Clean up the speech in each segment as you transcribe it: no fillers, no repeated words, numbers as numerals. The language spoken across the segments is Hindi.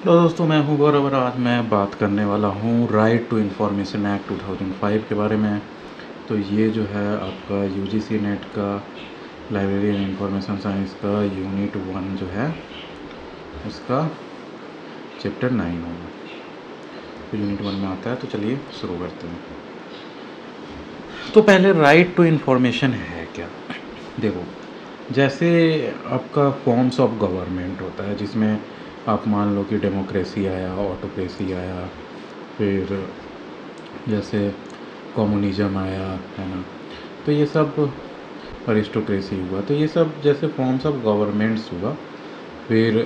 हेलो दोस्तों, मैं हूं गौरव और आज मैं बात करने वाला हूं राइट टू इंफॉर्मेशन एक्ट 2005 के बारे में। तो ये जो है आपका यूजीसी नेट का लाइब्रेरी एंड इंफॉर्मेशन साइंस का यूनिट 1 जो है उसका चैप्टर 9 होगा। तो यूनिट 1 में आता है। तो चलिए शुरू करते हैं। तो पहले राइट टू इंफॉर्मेशन है क्या। देखो, जैसे आपका फॉर्म्स ऑफ गवर्नमेंट होता है जिसमें आप मान लो कि डेमोक्रेसी आया, ऑटोक्रेसी आया, फिर जैसे कम्युनिज्म आया, है ना। तो ये सब अरिस्टोक्रेसी हुआ। तो ये सब जैसे फॉर्म्स ऑफ गवर्नमेंट्स हुआ। फिर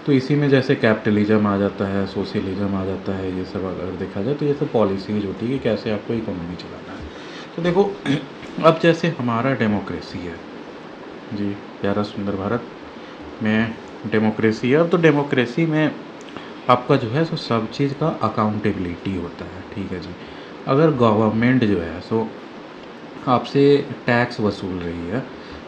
तो इसी में जैसे कैपिटलिज्म आ जाता है, सोशलिज्म आ जाता है। ये सब अगर देखा जाए तो ये सब पॉलिसीज होती है कि कैसे आपको इकोनॉमी चलाना है। तो देखो, अब जैसे हमारा डेमोक्रेसी है जी, प्यारा सुंदर भारत में डेमोक्रेसी है। अब तो डेमोक्रेसी में आपका जो है सो सब चीज़ का अकाउंटेबिलिटी होता है। ठीक है जी। अगर गवर्नमेंट जो है सो आपसे टैक्स वसूल रही है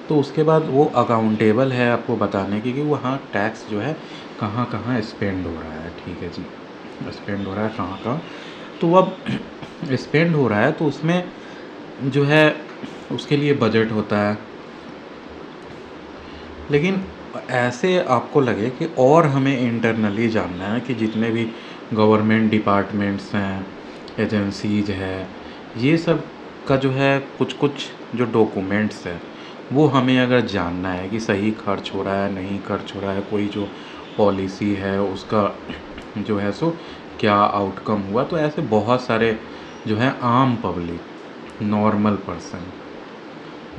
तो उसके बाद वो अकाउंटेबल है आपको बताने की कि वहाँ टैक्स जो है कहाँ कहाँ स्पेंड हो रहा है। ठीक है जी, स्पेंड हो रहा है कहाँ कहाँ। तो अब स्पेंड हो रहा है तो उसमें जो है उसके लिए बजट होता है। लेकिन ऐसे आपको लगे कि और हमें इंटरनली जानना है कि जितने भी गवर्नमेंट डिपार्टमेंट्स हैं, एजेंसीज है, ये सब का जो है कुछ कुछ जो डॉक्यूमेंट्स है वो हमें अगर जानना है कि सही खर्च हो रहा है, नहीं खर्च हो रहा है, कोई जो पॉलिसी है उसका जो है सो क्या आउटकम हुआ। तो ऐसे बहुत सारे जो है आम पब्लिक,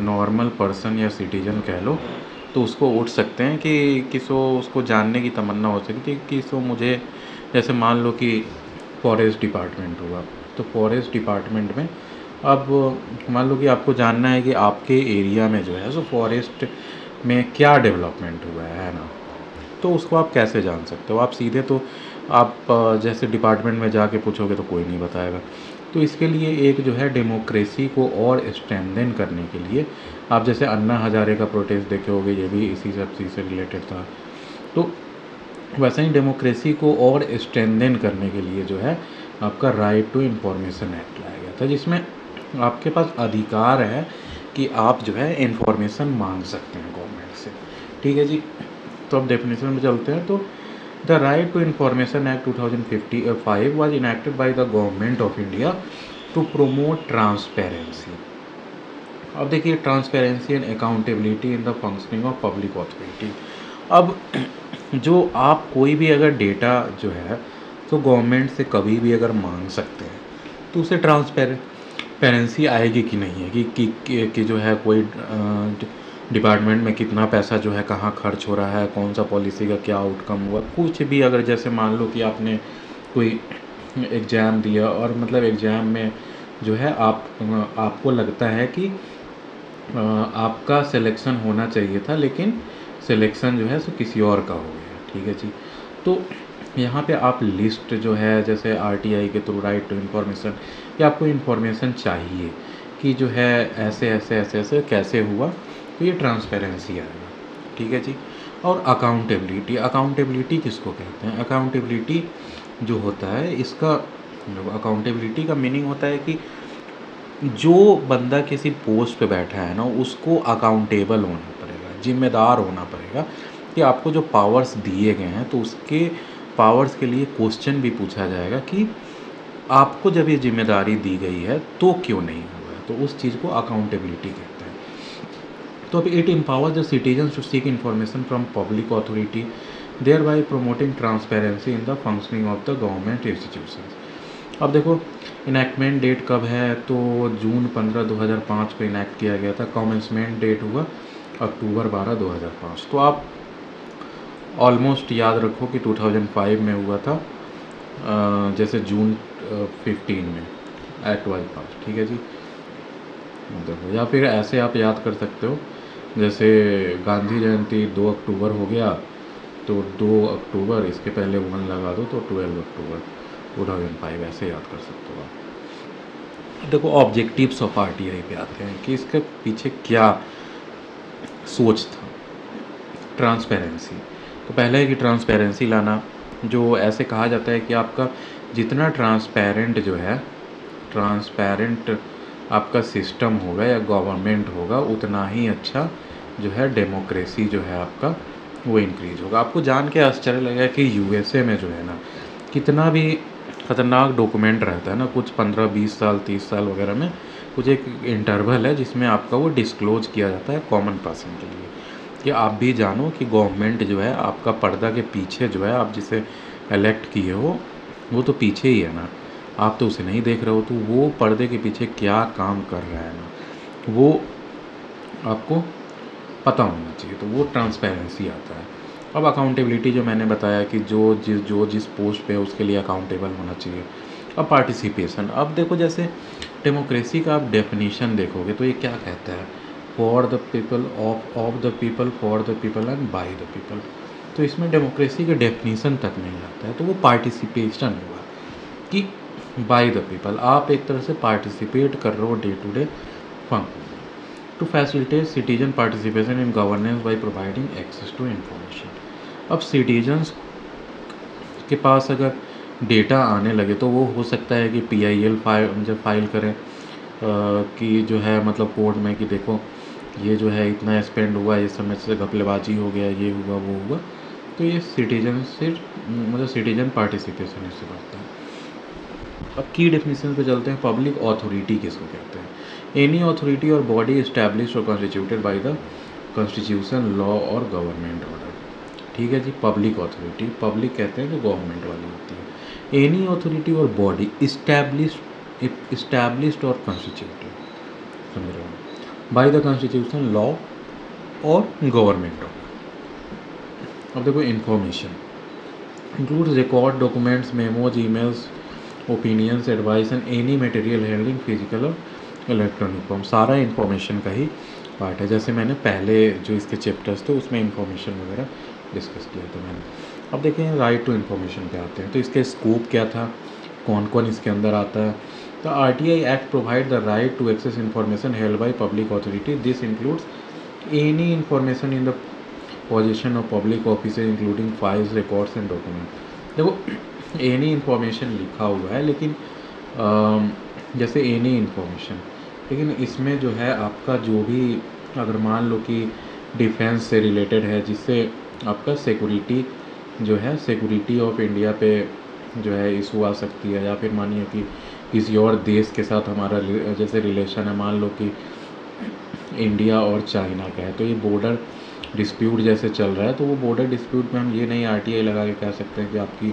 नॉर्मल पर्सन या सिटीजन कह लो, तो उसको उठ सकते हैं कि किसो उसको जानने की तमन्ना हो सकती है कि सो मुझे जैसे मान लो कि फॉरेस्ट डिपार्टमेंट हुआ। तो फॉरेस्ट डिपार्टमेंट में अब मान लो कि आपको जानना है कि आपके एरिया में जो है सो फॉरेस्ट में क्या डेवलपमेंट हुआ है ना। तो उसको आप कैसे जान सकते हो। आप सीधे तो आप जैसे डिपार्टमेंट में जाके पूछोगे तो कोई नहीं बताएगा। तो इसके लिए एक जो है डेमोक्रेसी को और स्ट्रेंथन करने के लिए आप जैसे अन्ना हजारे का प्रोटेस्ट देखे होगे, ये भी इसी सब चीज़ से रिलेटेड था। तो वैसे ही डेमोक्रेसी को और स्ट्रेंथन करने के लिए जो है आपका राइट टू इंफॉर्मेशन एक्ट लाया गया था, जिसमें आपके पास अधिकार है कि आप जो है इंफॉर्मेशन मांग सकते हैं गवर्नमेंट से। ठीक है जी। तो अब डेफिनेशन में चलते हैं। तो the right to Information Act 2055 was enacted by the Government of India to promote transparency. अब देखिए, transparency and accountability in the functioning of public authority. अब जो आप कोई भी अगर डेटा जो है तो गवर्नमेंट से कभी भी अगर मांग सकते हैं तो उसे ट्रांसपेरेंसी आएगी कि नहीं है कि जो है कोई डिपार्टमेंट में कितना पैसा जो है कहाँ खर्च हो रहा है, कौन सा पॉलिसी का क्या आउटकम हुआ, कुछ भी। अगर जैसे मान लो कि आपने कोई एग्ज़ाम दिया और मतलब एग्ज़ाम में जो है आपको लगता है कि आपका सिलेक्शन होना चाहिए था, लेकिन सिलेक्शन जो है सो किसी और का हो गया। ठीक है जी। तो यहाँ पे आप लिस्ट जो है जैसे आरटीआई के थ्रू राइट टू इन्फॉर्मेशन, या आपको इन्फॉर्मेशन चाहिए कि जो है ऐसे ऐसे ऐसे ऐसे कैसे हुआ, तो ये ट्रांसपेरेंसी आएगा। ठीक है जी। और अकाउंटेबिलिटी किसको कहते हैं। अकाउंटेबिलिटी जो होता है इसका अकाउंटेबिलिटी का मीनिंग होता है कि जो बंदा किसी पोस्ट पे बैठा है ना उसको अकाउंटेबल होना पड़ेगा, जिम्मेदार होना पड़ेगा कि आपको जो पावर्स दिए गए हैं तो उसके पावर्स के लिए क्वेश्चन भी पूछा जाएगा कि आपको जब ये जिम्मेदारी दी गई है तो क्यों नहीं हुआ है। तो उस चीज़ को अकाउंटेबिलिटी कहते हैं। तो अब it empowers the citizens to seek information from public authority, thereby promoting transparency in the functioning of the government institutions. अब देखो, इनैक्टमेंट डेट कब है तो जून 15 2005 को इनैक्ट किया गया था। कमेंसमेंट डेट हुआ अक्टूबर 12 2005। तो आप ऑलमोस्ट याद रखो कि 2005 में हुआ था, जैसे जून 15 में एक्ट वाज पास। ठीक है जी। देखो, या फिर ऐसे आप याद कर सकते हो जैसे गांधी जयंती 2 अक्टूबर हो गया तो 2 अक्टूबर इसके पहले 1 लगा दो तो 12 अक्टूबर 2005, ऐसे याद कर सकते हो आप। देखो, ऑब्जेक्टिव्स ऑफ आरटीआई पे आते हैं कि इसके पीछे क्या सोच था। ट्रांसपेरेंसी, तो पहले है कि ट्रांसपेरेंसी लाना, जो ऐसे कहा जाता है कि आपका जितना ट्रांसपेरेंट जो है, ट्रांसपेरेंट आपका सिस्टम होगा या गवर्नमेंट होगा, उतना ही अच्छा जो है डेमोक्रेसी जो है आपका वो इंक्रीज होगा। आपको जान के आश्चर्य लगेगा कि यूएसए में जो है ना, कितना भी ख़तरनाक डॉक्यूमेंट रहता है ना, कुछ 15-20 साल 30 साल वगैरह में कुछ एक इंटरवल है जिसमें आपका वो डिस्क्लोज किया जाता है कॉमन पर्सन के लिए, कि आप भी जानो कि गवर्नमेंट जो है आपका पर्दा के पीछे जो है, आप जिसे इलेक्ट किए हो वो तो पीछे ही है ना, आप तो उसे नहीं देख रहे हो, तो वो पर्दे के पीछे क्या काम कर रहा है ना, वो आपको पता होना चाहिए। तो वो ट्रांसपेरेंसी आता है। अब अकाउंटेबिलिटी जो मैंने बताया कि जो जिस पोस्ट पे है उसके लिए अकाउंटेबल होना चाहिए। अब पार्टिसिपेशन, अब देखो जैसे डेमोक्रेसी का आप डेफिनेशन देखोगे तो ये क्या कहता है, for the people, of the people, for the people and by the people. तो इसमें डेमोक्रेसी के डेफिनेशन तक नहीं आता है, तो वो पार्टिसिपेशन हुआ कि बाय द पीपल, आप एक तरह से पार्टिसिपेट कर रहे हो day to day function to facilitate citizen participation in governance by providing access to information. अब सिटीजन्स के पास अगर डेटा आने लगे तो वो हो सकता है कि PIL फाइल जब फाइल करें कि जो है मतलब कोर्ट में कि देखो ये जो है इतना स्पेंड हुआ, ये समय से घपलेबाजी हो गया, ये हुआ वो हुआ, तो ये सिटीजन से मतलब सिटीजन पार्टिसिपेशन इससे बढ़ता है। अब की डेफिनेशन पे चलते हैं। पब्लिक अथॉरिटी किसको कहते हैं? एनी अथॉरिटी और बॉडी इस्टेब्लिश्ड और constituted by the constitution, law और गवर्नमेंट ऑर्डर। ठीक है जी, पब्लिक अथॉरिटी, पब्लिक कहते हैं जो गवर्नमेंट वाली होती है। एनी अथॉरिटी और बॉडी इस्टेब्लिश्ड और कॉन्स्टिट्यूटेड, समझ रहे हो, बाय द कॉन्स्टिट्यूशन, लॉ और गवर्नमेंट ऑर्डर। अब देखो information includes record documents, memos, emails, opinions, advice and any material held in physical और इलेक्ट्रॉनिक फॉर्म। सारा इन्फॉर्मेशन का ही पार्ट है। जैसे मैंने पहले जो इसके चैप्टर्स थे उसमें इन्फॉर्मेशन वगैरह डिस्कस किया था मैंने। अब देखें राइट टू इन्फॉर्मेशन पे आते हैं, तो इसके स्कोप क्या था, कौन कौन इसके अंदर आता है। तो RTI act provide the right to access information held by public authority. This includes any information in the position of public officer including files, records and document. देखो एनी इन्फॉर्मेशन लिखा हुआ है, लेकिन जैसे एनी इन्फॉर्मेशन, लेकिन इसमें जो है आपका जो भी अगर मान लो कि डिफेंस से रिलेटेड है, जिससे आपका सिक्योरिटी जो है, सिक्योरिटी ऑफ इंडिया पे जो है इशू आ सकती है, या फिर मानिए कि किसी और देश के साथ हमारा जैसे रिलेशन है, मान लो कि इंडिया और चाइना का है, तो ये बॉर्डर डिस्प्यूट जैसे चल रहा है, तो वो बॉर्डर डिस्प्यूट में हम ये नहीं RTI लगा के कह सकते हैं कि आपकी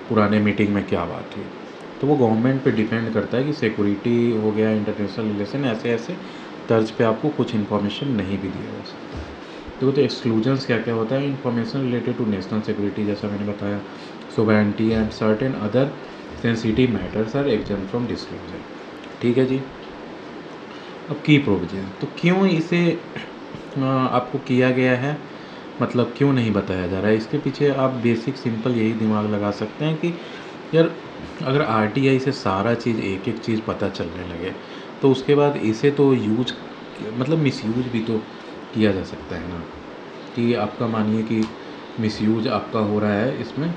पुराने मीटिंग में क्या बात हुई। तो वो गवर्नमेंट पे डिपेंड करता है कि सिक्योरिटी हो गया, इंटरनेशनल रिलेशन, ऐसे ऐसे तर्ज पे आपको कुछ इन्फॉर्मेशन नहीं भी दिया जा सकता। तो एक्सक्लूजन्स क्या क्या होता है, information related to national security, जैसा मैंने बताया, sovereignty and certain other sensitive matters are exempt from disclosure. ठीक है जी। अब की प्रोविजन, तो क्यों इसे आपको किया गया है, मतलब क्यों नहीं बताया जा रहा है, इसके पीछे आप बेसिक सिंपल यही दिमाग लगा सकते हैं कि यार अगर RTI से सारा चीज़ एक एक चीज़ पता चलने लगे तो उसके बाद इसे तो यूज मतलब मिसयूज भी तो किया जा सकता है ना, कि आपका मानिए कि मिसयूज आपका हो रहा है, इसमें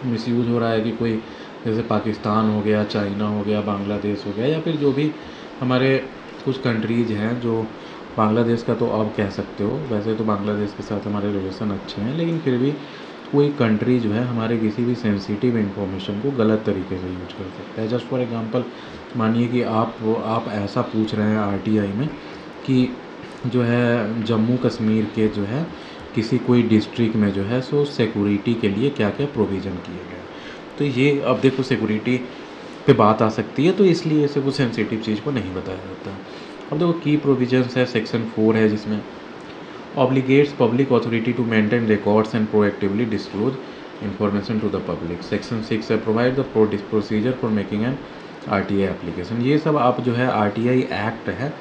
मिसयूज हो रहा है कि कोई जैसे पाकिस्तान हो गया, चाइना हो गया, बांग्लादेश हो गया, या फिर जो भी हमारे कुछ कंट्रीज़ हैं, जो बांग्लादेश का तो आप कह सकते हो, वैसे तो बांग्लादेश के साथ हमारे रिलेशन अच्छे हैं, लेकिन फिर भी कोई कंट्री जो है हमारे किसी भी सेंसिटिव इन्फॉर्मेशन को गलत तरीके से यूज कर सकता है। जस्ट फॉर एग्जांपल मानिए कि आप ऐसा पूछ रहे हैं RTI में कि जो है जम्मू कश्मीर के जो है किसी कोई डिस्ट्रिक्ट में जो है सो सिक्योरिटी के लिए क्या क्या प्रोविज़न किए गए, तो ये अब देखो सिक्योरिटी पे बात आ सकती है, तो इसलिए ऐसे कुछ सेंसिटिव चीज़ को नहीं बताया जाता। अब देखो की प्रोविजंस है, सेक्शन 4 है जिसमें obligates public authority to maintain records and proactively disclose information to the public. Section 6 है provide the procedure for making an RTI application। ये सब आप जो है RTI एक्ट है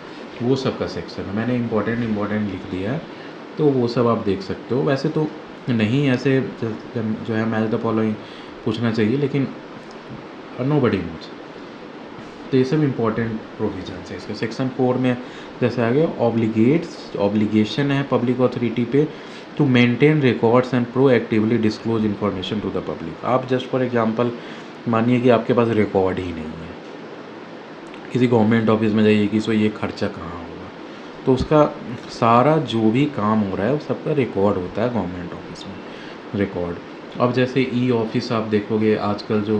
वो सब का सेक्शन है, मैंने इम्पोर्टेंट लिख दिया है, तो वो सब आप देख सकते हो। वैसे तो नहीं ऐसे जो है मैच द फॉलोइंग पूछना चाहिए, लेकिन नोबडी नोज, तो ये सब इम्पोर्टेंट प्रोविजन है इसके। सेक्शन 4 में जैसे आ गया ऑब्लिगेशन है पब्लिक अथॉरिटी पे to maintain records and proactively disclose information to the public. आप जस्ट फॉर एग्जांपल मानिए कि आपके पास रिकॉर्ड ही नहीं है, किसी गवर्नमेंट ऑफिस में जाइए कि सो ये खर्चा कहाँ होगा, तो उसका सारा जो भी काम हो रहा है वो सबका रिकॉर्ड होता है गवर्नमेंट ऑफिस में, रिकॉर्ड। अब जैसे ई ऑफिस आप देखोगे आजकल जो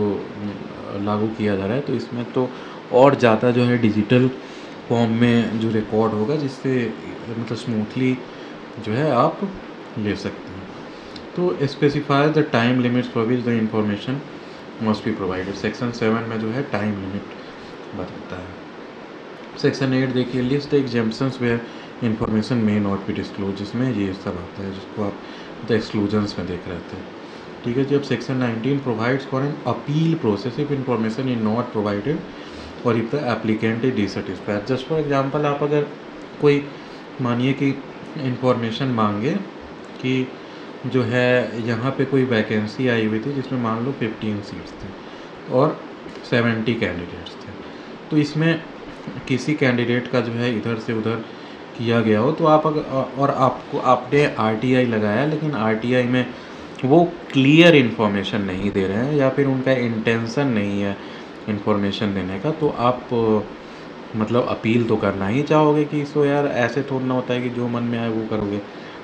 लागू किया जा रहा है, तो इसमें तो और ज़्यादा जो है डिजिटल फॉर्म में जो रिकॉर्ड होगा, जिससे मतलब स्मूथली जो है आप ले सकते हैं। तो specify the time limits for which the information must be provided. Section 7 में जो है टाइम लिमिट बताता है। सेक्शन 8 देखिए, list the exemptions where information may not be disclose, जिसमें ये सब आता है जिसको आप द एक्सक्लूजन्स में देख रहे थे। ठीक है जी। अब section 19 provides for an appeal process if information is not provided और if the applicant is dissatisfied. Just for example, आप अगर कोई मानिए कि इंफॉर्मेशन मांगे कि जो है यहाँ पे कोई वैकेंसी आई हुई थी जिसमें मान लो 15 सीट्स थे और 70 कैंडिडेट्स थे, तो इसमें किसी कैंडिडेट का जो है इधर से उधर किया गया हो, तो आप और आपको आपने आरटीआई लगाया, लेकिन आरटीआई में वो क्लियर इन्फॉर्मेशन नहीं दे रहे हैं या फिर उनका इंटेंशन नहीं है इन्फॉर्मेशन देने का, तो आप मतलब अपील तो करना ही चाहोगे कि सो यार ऐसे थोड़ा ना होता है कि जो मन में आए वो करोगे।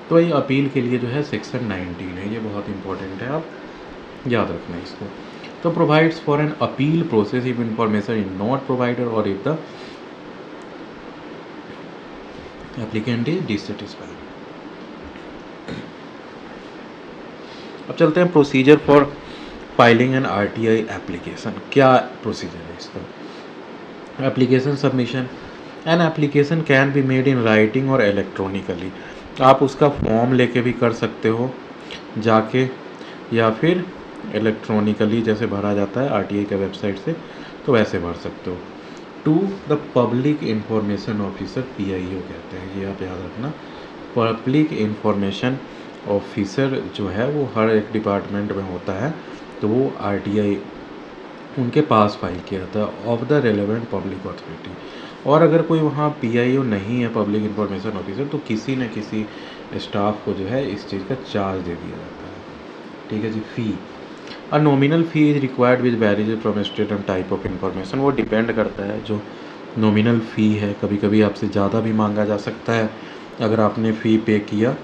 तो ये अपील के लिए जो है सेक्शन 19 है, ये बहुत इंपॉर्टेंट है, आप याद रखना इसको। तो provides for an appeal process if information is not provided और if the applicant is dissatisfied. अब चलते हैं procedure for filing an RTI application. क्या प्रोसीजर है इसका? Application submission. An application can be made in writing और इलेक्ट्रॉनिकली। आप उसका फॉर्म लेके भी कर सकते हो जाके, या फिर इलेक्ट्रॉनिकली जैसे भरा जाता है आरटीआई के वेबसाइट से, तो वैसे भर सकते हो। To the public information officer, PIO कहते हैं, ये आप याद रखना। पब्लिक इंफॉर्मेशन ऑफिसर जो है वो हर एक डिपार्टमेंट में होता है, तो वो आरटीआई उनके पास फाइल किया जाता है of the relevant public authority. और अगर कोई वहाँ पीआईओ नहीं है, पब्लिक इंफॉर्मेशन ऑफिसर, तो किसी न किसी स्टाफ को जो है इस चीज़ का चार्ज दे दिया जाता है। ठीक है जी। Fee, a nominal fee is required which varies from state and type of information. वो डिपेंड करता है, जो नॉमिनल फ़ी है कभी कभी आपसे ज़्यादा भी मांगा जा सकता है अगर आपने फ़ी पे किया,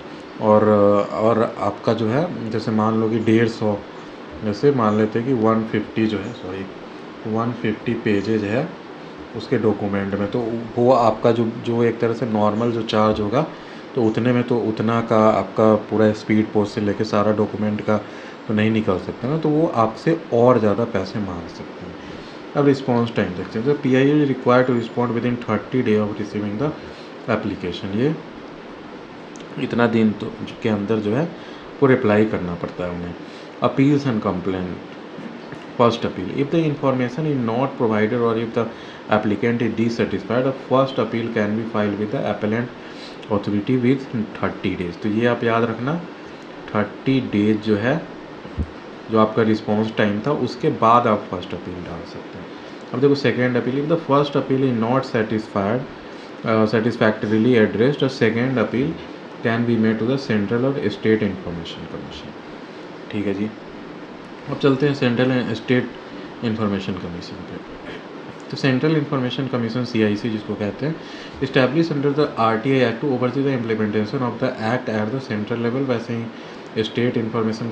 और आपका जो है जैसे मान लो कि 150, जैसे मान लेते हैं कि 150 जो है 150 पेजेज है उसके डॉक्यूमेंट में, तो वो आपका जो एक तरह से नॉर्मल जो चार्ज होगा, तो उतने में तो उतना का आपका पूरा स्पीड पोस्ट से लेके सारा डॉक्यूमेंट का तो नहीं निकल सकता ना, तो वो आपसे और ज़्यादा पैसे मांग सकते हैं। अब रिस्पॉन्स टाइम देखते हैं। तो PIO is required to respond within 30 day of receiving the application. ये इतना दिन तो के अंदर जो है वो रिप्लाई करना पड़ता है उन्हें। Appeals and complaint. First appeal, if the information is not provided और if the applicant is dissatisfied, the first appeal can be filed with the appellate authority with 30 days. तो ये आप याद रखना, 30 डेज जो है जो आपका रिस्पॉन्स टाइम था, उसके बाद आप फर्स्ट अपील डाल सकते हैं। अब देखो second appeal, if the first appeal is not satisfactorily addressed, a second appeal can be made to the central और स्टेट इंफॉर्मेशन कमीशन। ठीक है जी। अब चलते हैं central and state information commission पे। तो सेंट्रल इंफॉर्मेशन कमीशन CIC जिसको कहते हैं, establish under the RTI act to oversee the implementation of the act at the central level. वैसे ही स्टेट इंफॉर्मेशन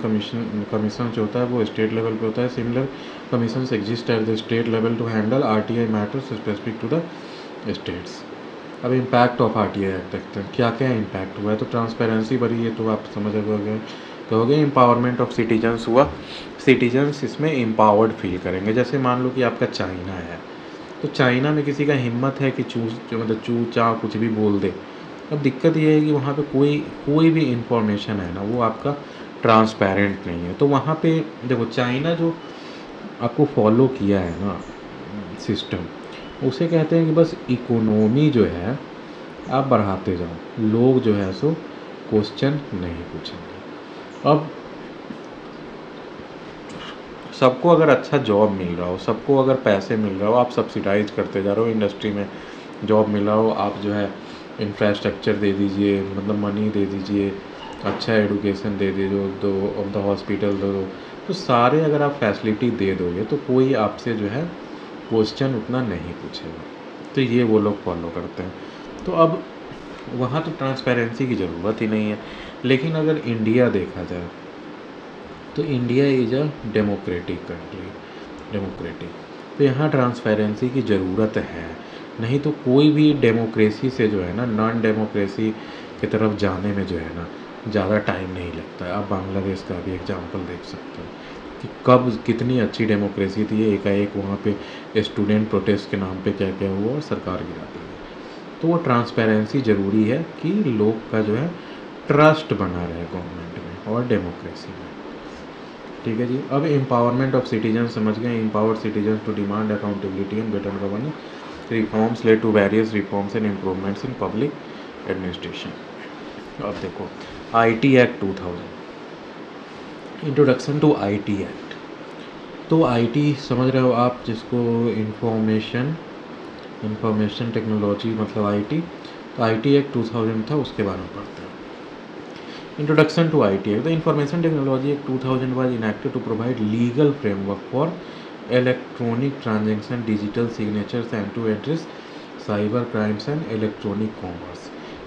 कमीशन जो होता है वो स्टेट लेवल पे होता है। Similar commission exist at the state level to handle RTI matters specific to the states. अब इम्पैक्ट ऑफ RTI एक्ट देखते हैं, क्या क्या इम्पैक्ट हुआ है। तो ट्रांसपेरेंसी बढ़ी है, तो आप समझ कहोगे एम्पावरमेंट ऑफ सिटीजन्स हुआ। सिटीजन्स इसमें एम्पावर्ड फील करेंगे। जैसे मान लो कि आपका चाइना है, तो चाइना में किसी का हिम्मत है कि चू चा कुछ भी बोल दे। अब दिक्कत ये है कि वहाँ पे कोई भी इंफॉर्मेशन है ना, वो आपका ट्रांसपेरेंट नहीं है। तो वहाँ पे देखो, चाइना जो आपको फॉलो किया है ना सिस्टम, उसे कहते हैं कि बस इकोनॉमी जो है आप बढ़ाते जाओ, लोग जो है सो क्वेश्चन नहीं पूछेंगे। अब सबको अगर अच्छा जॉब मिल रहा हो, सबको अगर पैसे मिल रहा हो, आप सब्सिडाइज करते जा रहे हो, इंडस्ट्री में जॉब मिल रहा हो, आप जो है इंफ्रास्ट्रक्चर दे दीजिए, मतलब मनी दे दीजिए, अच्छा एडुकेशन दे दो ऑफ द हॉस्पिटल दे दो, तो सारे अगर आप फैसिलिटी दे दोगे तो कोई आपसे जो है क्वेश्चन उतना नहीं पूछेगा। तो ये वो लोग फॉलो करते हैं। तो अब वहाँ तो ट्रांसपेरेंसी की ज़रूरत ही नहीं है। लेकिन अगर इंडिया देखा जाए तो India is a democratic country, democratic, तो यहाँ ट्रांसपेरेंसी की ज़रूरत है। नहीं तो कोई भी डेमोक्रेसी से जो है ना नॉन डेमोक्रेसी की तरफ जाने में जो है ना ज़्यादा टाइम नहीं लगता है। आप बांग्लादेश का भी एग्जांपल देख सकते हो कि कब कितनी अच्छी डेमोक्रेसी थी, एकाएक वहाँ पे स्टूडेंट प्रोटेस्ट के नाम पे क्या क्या हुआ और सरकार गिरा दी गई। तो वो ट्रांसपेरेंसी ज़रूरी है कि लोग का जो है ट्रस्ट बना रहे गवर्नमेंट में और डेमोक्रेसी में। ठीक है जी। अब एम्पावरमेंट ऑफ सिटीजन समझ गए, empowered citizen to demand accountability and better governance, reforms led to various reforms and improvements in public administration. अब देखो IT act 2000, introduction to IT act. तो आईटी समझ रहे हो आप, जिसको इंफॉर्मेशन टेक्नोलॉजी मतलब आईटी, तो आईटी एक्ट 2000 था, उसके बारे में पढ़ते हैं। Introduction to IT Act. The Information Technology Act 2000 was enacted to provide legal framework for electronic transaction, digital signatures, and to address cyber crimes and electronic commerce.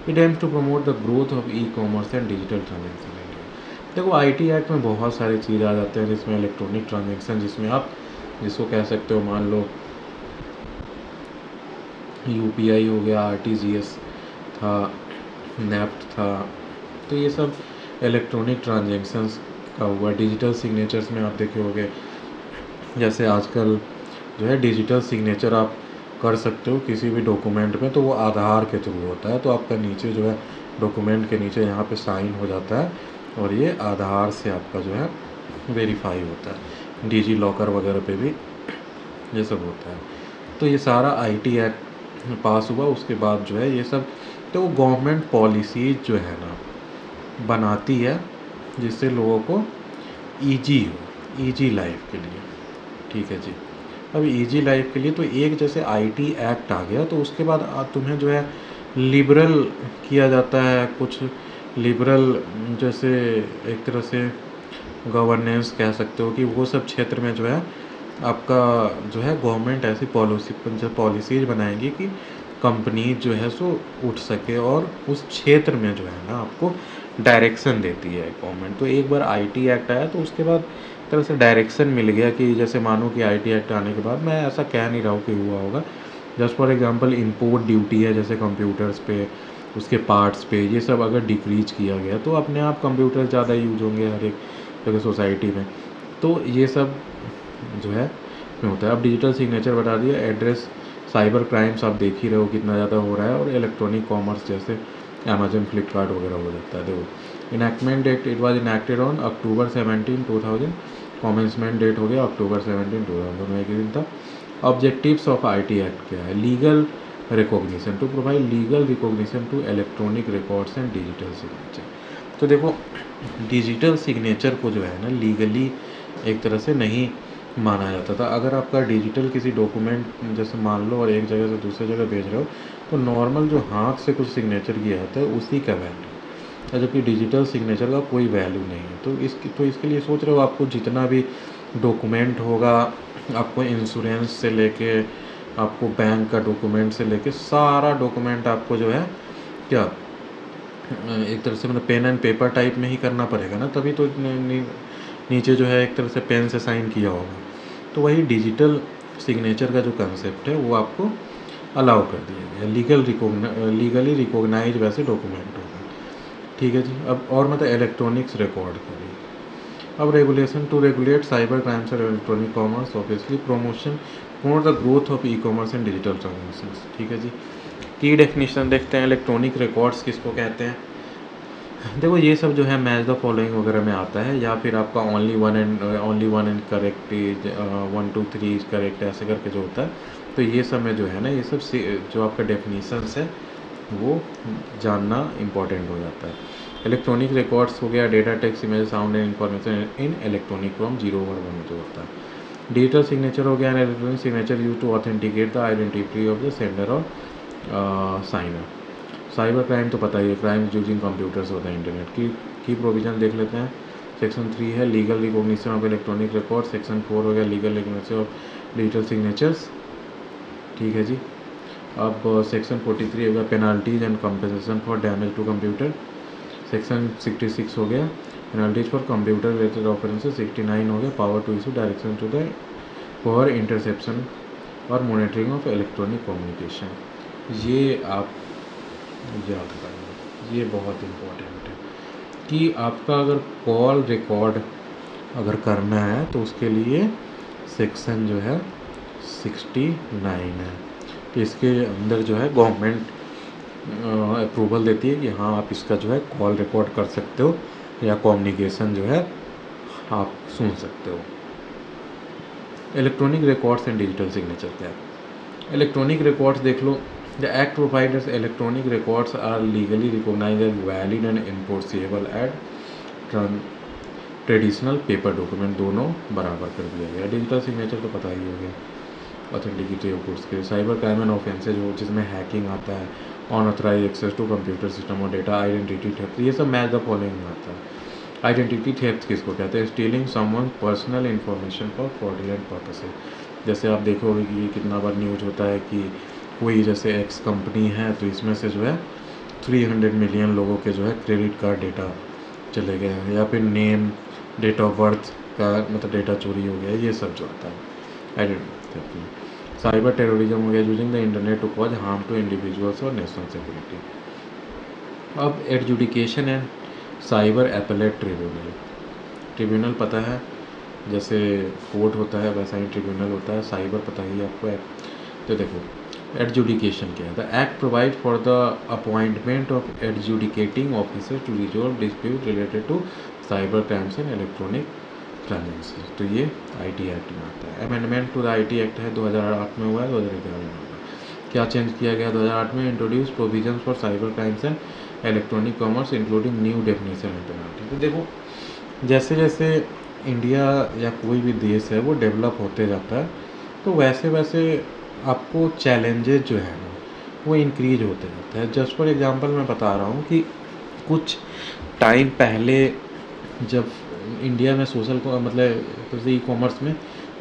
It aims to promote the growth of e-commerce and digital transaction in India. देखो आईटी एक्ट में बहुत सारी चीज़ आ जाते हैं, जिसमें इलेक्ट्रॉनिक ट्रांजेक्शन, जिसमें आप जिसको कह सकते हो, मान लो यूपीआई हो गया, आरटीजीएस था, नेफ्ट था, तो ये सब इलेक्ट्रॉनिक ट्रांजेक्शन्स का हुआ। डिजिटल सिग्नेचर्स में आप देखे होंगे, जैसे आजकल जो है डिजिटल सिग्नेचर आप कर सकते हो किसी भी डॉक्यूमेंट में, तो वो आधार के थ्रू होता है। तो आपका नीचे जो है डॉक्यूमेंट के नीचे यहाँ पे साइन हो जाता है और ये आधार से आपका जो है वेरीफाई होता है। डिजी लॉकर वगैरह पे भी ये सब होता है। तो ये सारा आईटी एक्ट पास हुआ, उसके बाद जो है ये सब, तो वो गवर्नमेंट पॉलिसीज जो है ना बनाती है जिससे लोगों को ईजी हो, ईजी लाइफ के लिए। ठीक है जी। अब ईजी लाइफ के लिए तो एक जैसे आईटी एक्ट आ गया, तो उसके बाद तुम्हें जो है लिबरल किया जाता है, कुछ लिबरल जैसे एक तरह से गवर्नेंस कह सकते हो कि वो सब क्षेत्र में जो है आपका जो है गवर्नमेंट ऐसी पॉलिसीज बनाएगी कि कंपनी जो है सो उठ सके और उस क्षेत्र में जो है ना आपको डायरेक्शन देती है गवर्नमेंट। तो एक बार आईटी एक्ट आया तो उसके बाद तरह से डायरेक्शन मिल गया कि जैसे मानो कि आईटी एक्ट आने के बाद, मैं ऐसा कह नहीं रहा हूँ कि हुआ होगा, just for example import duty है जैसे कंप्यूटर्स पे, उसके पार्ट्स पे, ये सब अगर डिक्रीज किया गया तो अपने आप कंप्यूटर ज़्यादा यूज होंगे हर एक जगह सोसाइटी में। तो ये सब जो है में होता है। अब डिजिटल सिग्नेचर बता दिया, एड्रेस साइबर क्राइम्स आप देख ही रहे हो कितना ज़्यादा हो रहा है, और इलेक्ट्रॉनिक कॉमर्स जैसे अमेजन फ्लिपकार्ट वगैरह हो जाता है। देखो enactment date, it was enacted on October 17, 2000। Commencement date हो गया अक्टूबर 17, 2000, दोनों एक ही दिन था। ऑब्जेक्टिव्स ऑफ आईटी एक्ट क्या है? Legal recognition, to provide legal recognition to electronic records and digital signature. तो देखो डिजिटल सिग्नेचर को जो है ना लीगली एक तरह से नहीं माना जाता था। अगर आपका डिजिटल किसी डॉक्यूमेंट जैसे मान लो और एक जगह से दूसरी जगह भेज रहे हो, तो नॉर्मल जो हाथ से कुछ सिग्नेचर किया जाता है उसी का वैल्यू है, जबकि डिजिटल सिग्नेचर का कोई वैल्यू नहीं है। तो इसके लिए सोच रहे हो आपको जितना भी डॉक्यूमेंट होगा, आपको इंश्योरेंस से लेके आपको बैंक का डॉक्यूमेंट से लेके सारा डॉक्यूमेंट आपको जो है क्या एक तरह से मतलब पेन एंड पेपर टाइप में ही करना पड़ेगा ना, तभी तो नीचे जो है एक तरह से पेन से साइन किया होगा। तो वही डिजिटल सिग्नेचर का जो कंसेप्ट है वो आपको अलाउ कर दिया गया, लीगली रिकॉग्नाइज वैसे डॉक्यूमेंट होगा। ठीक है जी। अब और मतलब इलेक्ट्रॉनिक्स रिकॉर्ड करिए। अब regulation to regulate cyber crimes और electronic commerce, obviously promote the growth of e commerce and digital transactions. ठीक है जी। की डेफिनेशन देखते हैं, इलेक्ट्रॉनिक रिकॉर्ड्स किसको कहते हैं। देखो ये सब जो है मैच द फॉलोइंग वगैरह में आता है, या फिर आपका only one and correct is 1 2 3 is correct, ऐसे करके जो होता है। तो ये सब में जो है ना ये सब जो आपका डेफिनेशंस है वो जानना इम्पॉर्टेंट हो जाता है। इलेक्ट्रॉनिक रिकॉर्ड्स हो गया, data text image sound and information in electronic form 0 और 1 जो होता है। डिजिटल सिग्नेचर हो गया, electronic signature use to authenticate the identity of the sender और साइनर। साइबर क्राइम तो पता ही है, क्राइम यूजिंग कंप्यूटर्स होता है इंटरनेट की प्रोविज़न देख लेते हैं। सेक्शन 3 है legal recognition of electronic record. Section 4 हो गया legal recognition of digital signatures. ठीक है जी। अब सेक्शन 43 हो गया penalties and compensation for damage to computer. Section 66 हो गया penalties for computer related offences. 69 हो गया power to issue direction to the for interception और मॉनिटरिंग ऑफ इलेक्ट्रॉनिक कम्युनिकेशन। ये आप याद रखना, ये बहुत इम्पोर्टेंट है कि आपका अगर कॉल रिकॉर्ड अगर करना है तो उसके लिए सेक्शन जो है 69 है। तो इसके अंदर जो है गवर्नमेंट अप्रूवल देती है कि हाँ आप इसका जो है कॉल रिकॉर्ड कर सकते हो या कम्युनिकेशन जो है आप सुन सकते हो। Electronic records and digital signature क्या है? इलेक्ट्रॉनिक रिकॉर्ड्स देख लो। The act provides electronic records are legally recognised as valid and enforceable at traditional paper document, दोनों बराबर कर दिया गया। डिजिटल सिग्नेचर तो पता ही हो गया, ऑथेंटिसिटी ऑफ गुड्स के। साइबर क्राइम एंड ऑफेंसेज हो जिसमें हैकिंग आता है, unauthorize access to computer system और डेटा, आइडेंटिटी थेफ्ट, ये सब मैच द फॉलोइंग में आता है। आइडेंटिटी थेफ्ट किसको कहते हैं? Stealing someone personal information for fraudulent purposes. जैसे आप देखोगे कि कितना बार न्यूज होता है कि कोई जैसे एक्स कंपनी है तो इसमें से जो है 300 मिलियन लोगों के जो है क्रेडिट कार्ड डेटा चले गए हैं, या फिर नेम डेट ऑफ बर्थ का मतलब डेटा चोरी हो गया, ये सब जो आता है आइडेंटिटी थेफ्ट। साइबर टेररिज्म हो गया using the internet to cause harm to individuals और नेशनल सिक्योरिटी। अब adjudication and cyber appellate tribunal. Tribunal पता है जैसे कोर्ट होता है वैसा ही ट्रिब्यूनल होता है। साइबर पता ही आपको है। तो देखो एडजुडिकेशन क्या है? The act provide for the appointment of adjudicating officer to resolve dispute related to cyber crimes and electronic transaction. तो ये आईटी एक्ट में आता है। Amendment to the IT act है 2008 में हुआ है, 2011 में हुआ है। क्या चेंज किया गया 2008 में? Introduce provisions for cyber crimes and electronic commerce including new definition and penalty. तो देखो जैसे जैसे इंडिया या कोई भी देश है वो डेवलप होते जाता है तो वैसे वैसे आपको चैलेंजेस जो है ना वो इंक्रीज होते जाते हैं। जस्ट फॉर एग्जांपल मैं बता रहा हूँ कि कुछ टाइम पहले जब इंडिया में सोशल को मतलब जैसे ई कॉमर्स में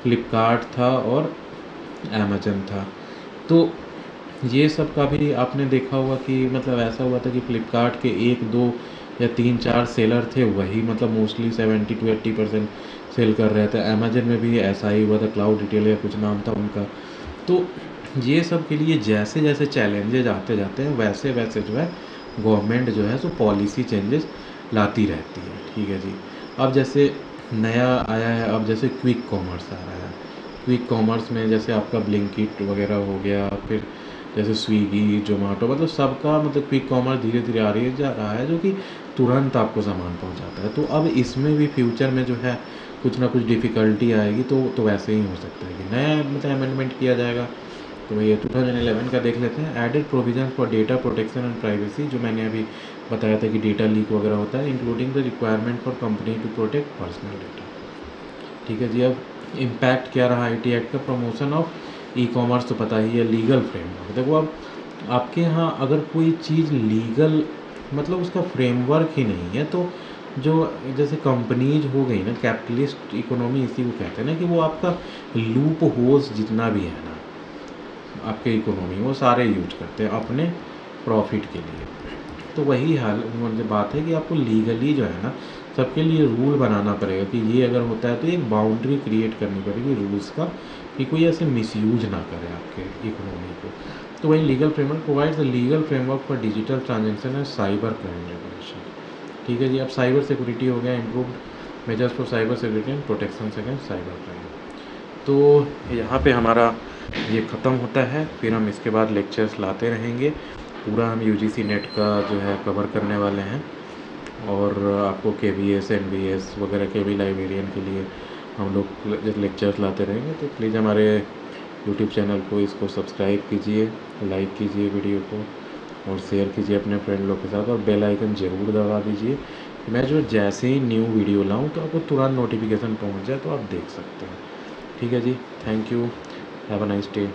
फ्लिपकार्ट था और अमेजन था, तो ये सब का भी आपने देखा होगा कि मतलब ऐसा हुआ था कि फ्लिपकार्ट के 1-2 या 3-4 सेलर थे, वही मतलब मोस्टली 70 to 80% सेल कर रहे थे। अमेजन में भी ऐसा ही हुआ था, क्लाउड रिटेल या कुछ नाम था उनका। तो ये सब के लिए जैसे जैसे चैलेंजेज आते जाते हैं वैसे वैसे जो है गवर्नमेंट जो है सो पॉलिसी चेंजेस लाती रहती है। ठीक है जी। अब जैसे नया आया है, अब जैसे क्विक कॉमर्स आ रहा है। क्विक कॉमर्स में जैसे आपका ब्लिंकिट वगैरह हो गया, फिर जैसे स्विगी जोमेटो, मतलब सबका मतलब क्विक कॉमर्स धीरे धीरे आ रही है जा रहा है जो कि तुरंत आपको सामान पहुंचाता है। तो अब इसमें भी फ्यूचर में जो है कुछ ना कुछ डिफ़िकल्टी आएगी, तो वैसे ही हो सकता है कि नया मतलब अमेंडमेंट किया जाएगा। तो ये 2011 का देख लेते हैं। Added provision for data protection and privacy, जो मैंने अभी बताया था कि डेटा लीक वगैरह होता है, including the requirement for company to protect personal data. ठीक है जी। अब इम्पैक्ट क्या रहा आईटी एक्ट का? प्रमोशन ऑफ ई कॉमर्स तो पता ही है, लीगल फ्रेमवर्क। देखो अब आपके यहाँ अगर कोई चीज़ लीगल मतलब उसका फ्रेमवर्क ही नहीं है तो जो जैसे कंपनीज हो गई ना, कैपिटलिस्ट इकोनॉमी इसी को कहते हैं ना, कि वो आपका लूप होल्स जितना भी है ना आपके इकोनॉमी वो सारे यूज करते हैं अपने प्रॉफिट के लिए। तो वही हाल मतलब बात है कि आपको लीगली जो है ना सबके लिए रूल बनाना पड़ेगा कि ये अगर होता है तो एक बाउंड्री क्रिएट करनी पड़ेगी रूल्स का, कि कोई ऐसे मिसयूज ना करे आपके इकोनॉमी को। तो वही legal framework provides the legal framework for digital transaction and cyber crime regulation. ठीक है जी। अब साइबर सिक्योरिटी हो गया, improved measures for cyber security and protection against cyber crime. तो यहाँ पे हमारा ये ख़त्म होता है, फिर हम इसके बाद लेक्चर्स लाते रहेंगे। पूरा हम यूजीसी नेट का जो है कवर करने वाले हैं, और आपको केवीएस एनवीएस वगैरह के भी लाइब्रेरियन के लिए हम लोग लेक्चर्स लाते रहेंगे। तो प्लीज़ हमारे यूट्यूब चैनल को इसको सब्सक्राइब कीजिए, लाइक कीजिए वीडियो को, और शेयर कीजिए अपने फ्रेंड लोग के साथ, और बेल आइकन ज़रूर दबा दीजिए कि मैं जो जैसे ही न्यू वीडियो लाऊं तो आपको तुरंत नोटिफिकेशन पहुंच जाए तो आप देख सकते हैं। ठीक है जी। Thank you. Have a nice day.